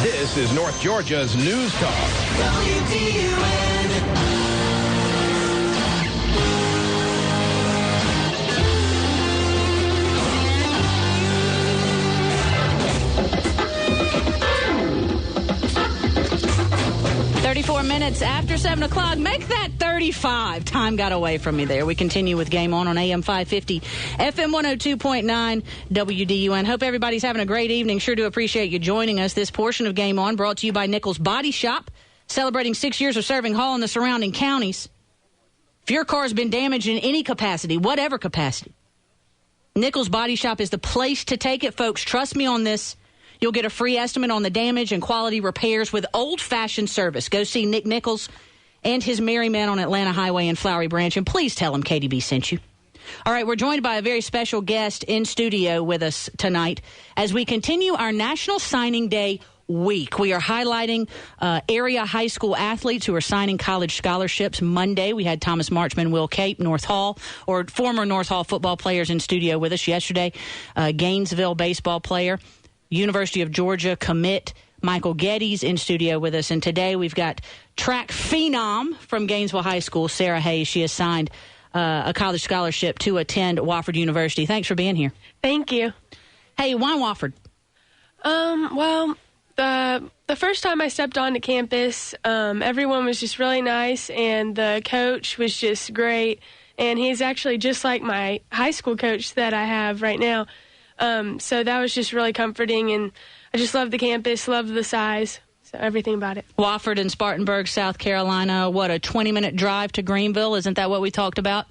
This is North Georgia's News Talk. WDUN. 34 minutes after 7 o'clock. Make that 35. Time got away from me there. We continue with Game On AM 550, FM 102.9, WDUN. Hope everybody's having a great evening. Sure do appreciate you joining us. This portion of Game On brought to you by Nichols Body Shop, celebrating 6 years of serving Hall and the surrounding counties. If your car's been damaged in any capacity, whatever capacity, Nichols Body Shop is the place to take it, folks. Trust me on this. You'll get a free estimate on the damage and quality repairs with old-fashioned service. Go see Nick Nichols and his merry men on Atlanta Highway in Flowery Branch, and please tell him KDB sent you. All right, we're joined by a very special guest in studio with us tonight as we continue our National Signing Day week. We are highlighting area high school athletes who are signing college scholarships. Monday, we had Thomas Marchman, Will Cape, North Hall, or former North Hall football players in studio with us. Yesterday, Gainesville baseball player, University of Georgia commit Michael Geddes in studio with us. And today we've got track phenom from Gainesville High School, Sara Hayes. She has signed a college scholarship to attend Wofford University. Thanks for being here. Thank you. Hey, why Wofford? Well, the first time I stepped onto campus, everyone was just really nice, and the coach was just great. And he's actually just like my high school coach that I have right now. So that was just really comforting, and I just love the campus, love the size, so everything about it. Wofford in Spartanburg, South Carolina, what, a 20-minute drive to Greenville? Isn't that what we talked about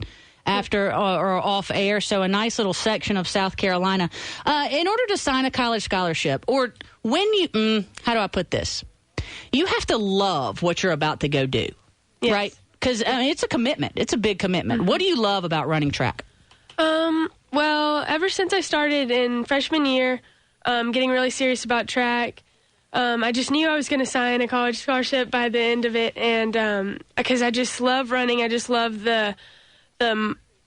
after or off air? So a nice little section of South Carolina. In order to sign a college scholarship, or when you, how do I put this? You have to love what you're about to go do, yes. Right? Because it's a commitment. It's a big commitment. Mm-hmm. What do you love about running track? Well, ever since I started in freshman year, getting really serious about track, I just knew I was going to sign a college scholarship by the end of it, and because I just love running, I just love the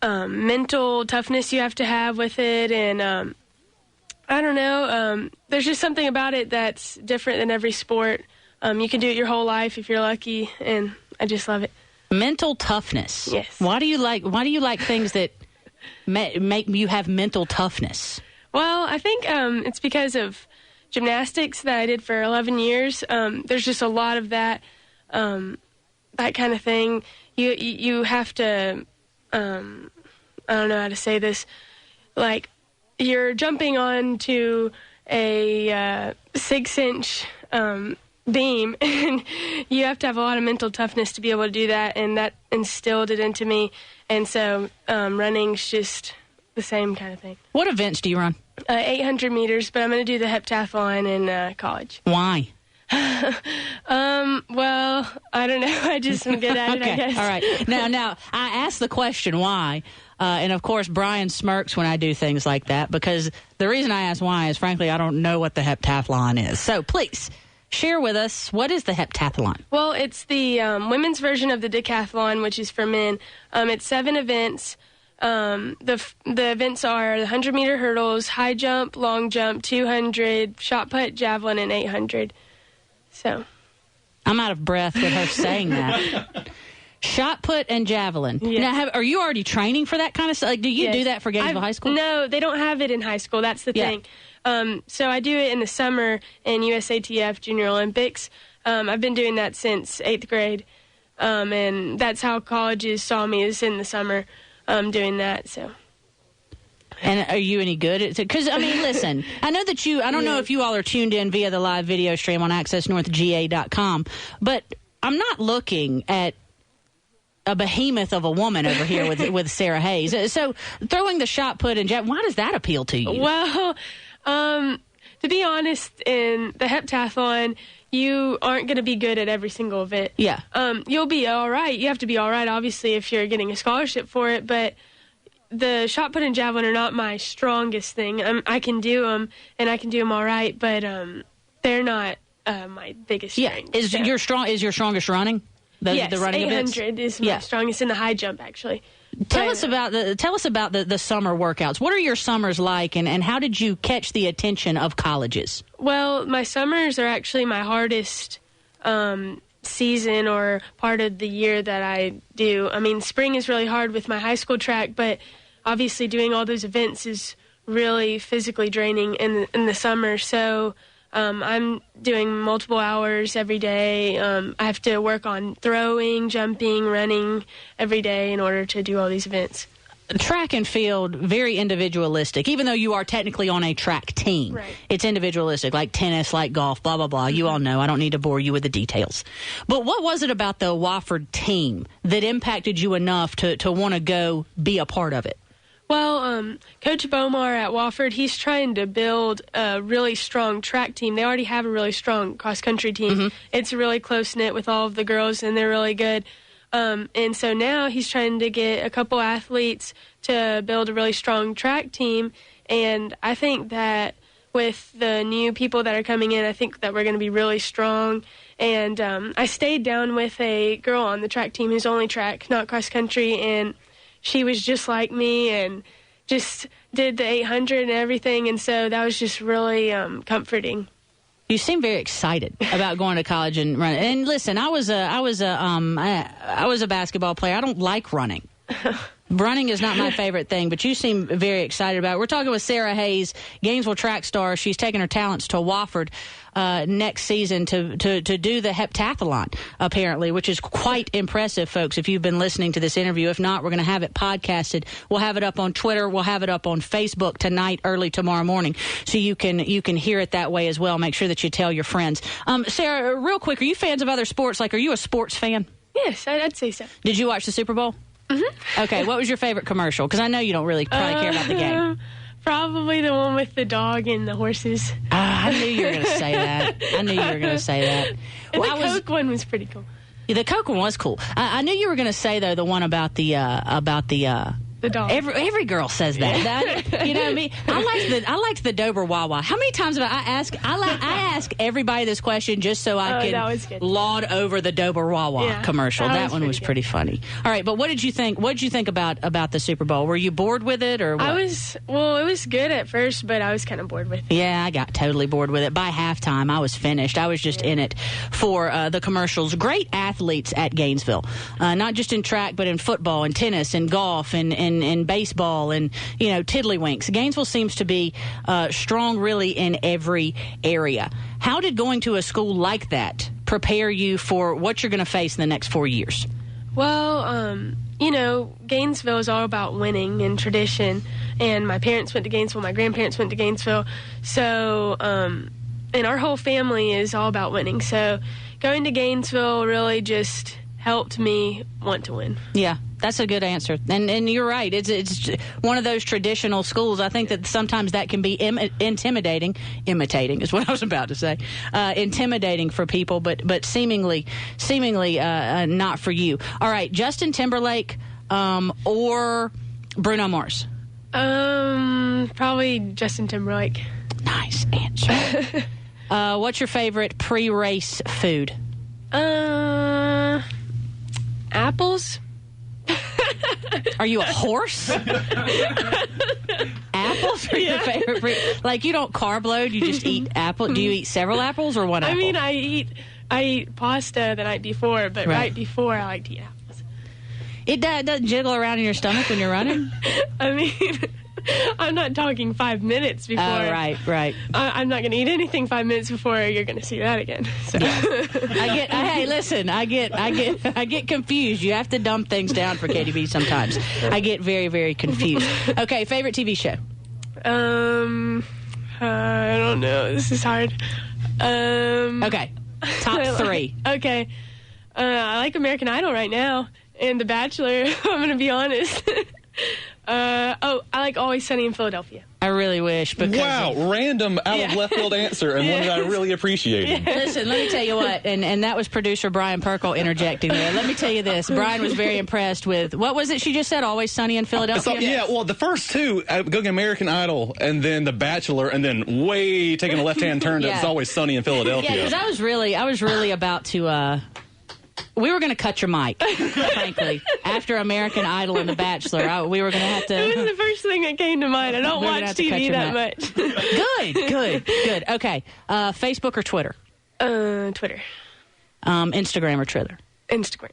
mental toughness you have to have with it, and I don't know, there's just something about it that's different than every sport. You can do it your whole life if you're lucky, and I just love it. Mental toughness. Yes. Why do you like things that make you have mental toughness? Well, I think it's because of gymnastics that I did for 11 years. There's just a lot of that kind of thing. You have to, I don't know how to say this, like you're jumping onto a 6-inch beam, and you have to have a lot of mental toughness to be able to do that, and that instilled it into me. And so running's just the same kind of thing. What events do you run? 800 meters, but I'm going to do the heptathlon in college. Why? Well, I don't know. I just am good at it, I guess. All right. Now, I asked the question why, and of course, Brian smirks when I do things like that, because the reason I ask why is, frankly, I don't know what the heptathlon is. So please, share with us, what is the heptathlon? Well, it's the women's version of the decathlon, which is for men. It's 7 events. The events are the 100-meter hurdles, high jump, long jump, 200, shot put, javelin, and 800. So I'm out of breath with her saying that. Shot put and javelin. Yes. Now, are you already training for that kind of stuff? Like, do you do that for Gainesville High School? No, they don't have it in high school. That's the thing. So I do it in the summer in USATF Junior Olympics. I've been doing that since 8th grade, and that's how colleges saw me, is in the summer doing that. So. And are you any good? Because, I mean, listen, I know that I don't know if you all are tuned in via the live video stream on accessnorthga.com, but I'm not looking at a behemoth of a woman over here with Sara Hayes. So throwing the shot put and jab, why does that appeal to you? Well, to be honest, in the heptathlon, you aren't going to be good at every single event. Yeah. You'll be all right. You have to be all right, obviously, if you're getting a scholarship for it, but the shot put and javelin are not my strongest thing. I can do them, and I can do them all right, but they're not my biggest strength. Is your strongest running? Yes, the running 800 is my strongest in the high jump, actually. Tell us about the summer workouts. What are your summers like, and how did you catch the attention of colleges? Well, my summers are actually my hardest season or part of the year that I do. I mean, spring is really hard with my high school track, but obviously doing all those events is really physically draining in the summer. So I'm doing multiple hours every day. I have to work on throwing, jumping, running every day in order to do all these events. Track and field, very individualistic, even though you are technically on a track team. Right. It's individualistic, like tennis, like golf, blah, blah, blah. You all know. I don't need to bore you with the details. But what was it about the Wofford team that impacted you enough to want to go be a part of it? Well, Coach Bomar at Wofford, he's trying to build a really strong track team. They already have a really strong cross-country team. Mm-hmm. It's really close-knit with all of the girls, and they're really good. And so now he's trying to get a couple athletes to build a really strong track team. And I think that with the new people that are coming in, I think that we're going to be really strong. And I stayed down with a girl on the track team who's only track, not cross-country, and she was just like me and just did the 800 and everything. And so that was just really comforting. You seem very excited about going to college and running. And listen, I was a basketball player. I don't like running. Running is not my favorite thing, but you seem very excited about it. We're talking with Sara Hayes, Gainesville track star. She's taking her talents to Wofford next season to do the heptathlon, apparently, which is quite impressive, folks, if you've been listening to this interview. If not, we're going to have it podcasted. We'll have it up on Twitter. We'll have it up on Facebook tonight, early tomorrow morning, so you can hear it that way as well. Make sure that you tell your friends. Sara, real quick, are you fans of other sports? Like, are you a sports fan? Yes, I'd say so. Did you watch the Super Bowl? Mm-hmm. Okay, what was your favorite commercial? Because I know you don't really probably care about the game. Probably the one with the dog and the horses. I knew you were going to say that. And the Coke one was pretty cool. Yeah, the Coke one was cool. I knew you were going to say, though, the one about the dog. Every girl says that. You know what I mean? I liked the Dober Wawa. How many times have I ask everybody this question just so I can laud over the Dober Wawa commercial. That one was pretty funny. All right, but what did you think? What did you think about the Super Bowl? Were you bored with it or what? It was good at first, but I was kind of bored with it. Yeah, I got totally bored with it. By halftime, I was finished. I was just in it for the commercials. Great athletes at Gainesville, not just in track, but in football and tennis and golf and baseball and, tiddlywinks. Gainesville seems to be strong really in every area. How did going to a school like that prepare you for what you're going to face in the next 4 years? Well, Gainesville is all about winning and tradition. And my parents went to Gainesville. My grandparents went to Gainesville. So, and our whole family is all about winning. So going to Gainesville really just helped me want to win. Yeah. That's a good answer. And you're right. It's one of those traditional schools. I think that sometimes that can be intimidating. Imitating is what I was about to say. Intimidating for people, but seemingly not for you. All right, Justin Timberlake or Bruno Mars? Probably Justin Timberlake. Nice answer. What's your favorite pre-race food? Apples. Are you a horse? Apples are your favorite fruit? Like, you don't carb load, you just eat apple. Do you eat several apples or one apple? I mean, I eat pasta the night before, but right before I like to eat apples. It doesn't jiggle around in your stomach when you're running? I mean, I'm not talking 5 minutes before. Oh, right. I'm not going to eat anything 5 minutes before you're going to see that again. So. Hey, listen, I get confused. You have to dumb things down for KDB sometimes. I get very, very confused. Okay, favorite TV show? I don't know. This is hard. Okay, top three. Okay, I like American Idol right now and The Bachelor. I'm going to be honest. I like Always Sunny in Philadelphia. I really wish. Random out of left field answer, and one that I really appreciated. Listen, let me tell you what, and that was producer Brian Perkle interjecting there. Let me tell you this. Brian was very impressed with, what was it she just said, Always Sunny in Philadelphia? The first two, going American Idol, and then The Bachelor, and then taking a left-hand turn to It's Always Sunny in Philadelphia. Yeah, because I was really about to we were going to cut your mic, frankly. After American Idol and The Bachelor, we were going to have to... It was the first thing that came to mind. I don't watch TV that much. Good. Okay. Facebook or Twitter? Twitter. Instagram or Twitter? Instagram.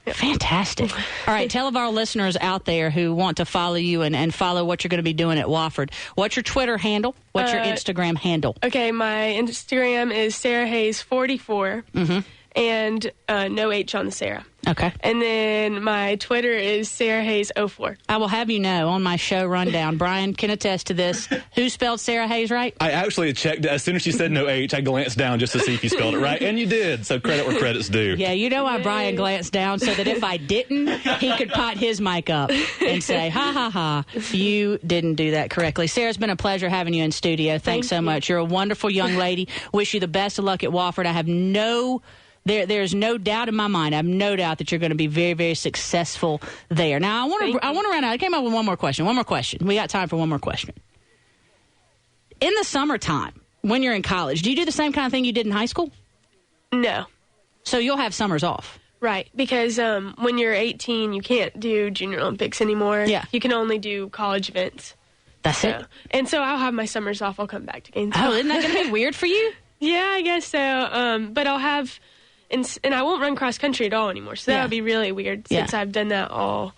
Yep. Fantastic. All right, tell of our listeners out there who want to follow you and follow what you're going to be doing at Wofford. What's your Twitter handle? What's your Instagram handle? Okay, my Instagram is Sara Hayes 44. Mm-hmm. And no H on the Sarah. Okay. And then my Twitter is Sara Hayes 04. I will have you know on my show rundown, Brian can attest to this. Who spelled Sara Hayes right? I actually checked. As soon as she said no H, I glanced down just to see if you spelled it right. And you did. So credit where credit's due. Yeah, you know why Brian glanced down? So that if I didn't, he could pot his mic up and say, ha, ha, ha, you didn't do that correctly. Sarah, it's been a pleasure having you in studio. Thanks so much. You're a wonderful young lady. Wish you the best of luck at Wofford. I have There's no doubt in my mind. I have no doubt that you're going to be very, very successful there. Now, I want to run out. I came up with one more question. We got time for one more question. In the summertime, when you're in college, do you do the same kind of thing you did in high school? No. So you'll have summers off. Right, because when you're 18, you can't do Junior Olympics anymore. Yeah. You can only do college events. That's it. And so I'll have my summers off. I'll come back to Gainesville. Oh, isn't that going to be weird for you? Yeah, I guess so. But I'll have... And I won't run cross country at all anymore, so that would be really weird since I've done that all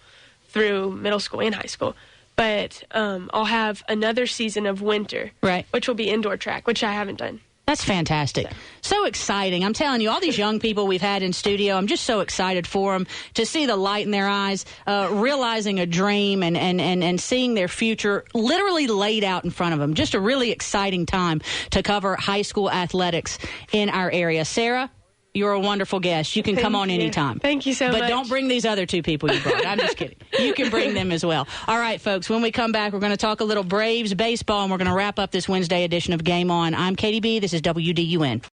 through middle school and high school. But I'll have another season of winter, right, which will be indoor track, which I haven't done. That's fantastic. So exciting. I'm telling you, all these young people we've had in studio, I'm just so excited for them to see the light in their eyes, realizing a dream and seeing their future literally laid out in front of them. Just a really exciting time to cover high school athletics in our area. Sarah, you're a wonderful guest. You can come on anytime. Thank you so much. But don't bring these other two people you brought. I'm just kidding. You can bring them as well. All right, folks, when we come back, we're going to talk a little Braves baseball, and we're going to wrap up this Wednesday edition of Game On. I'm Katie B. This is WDUN.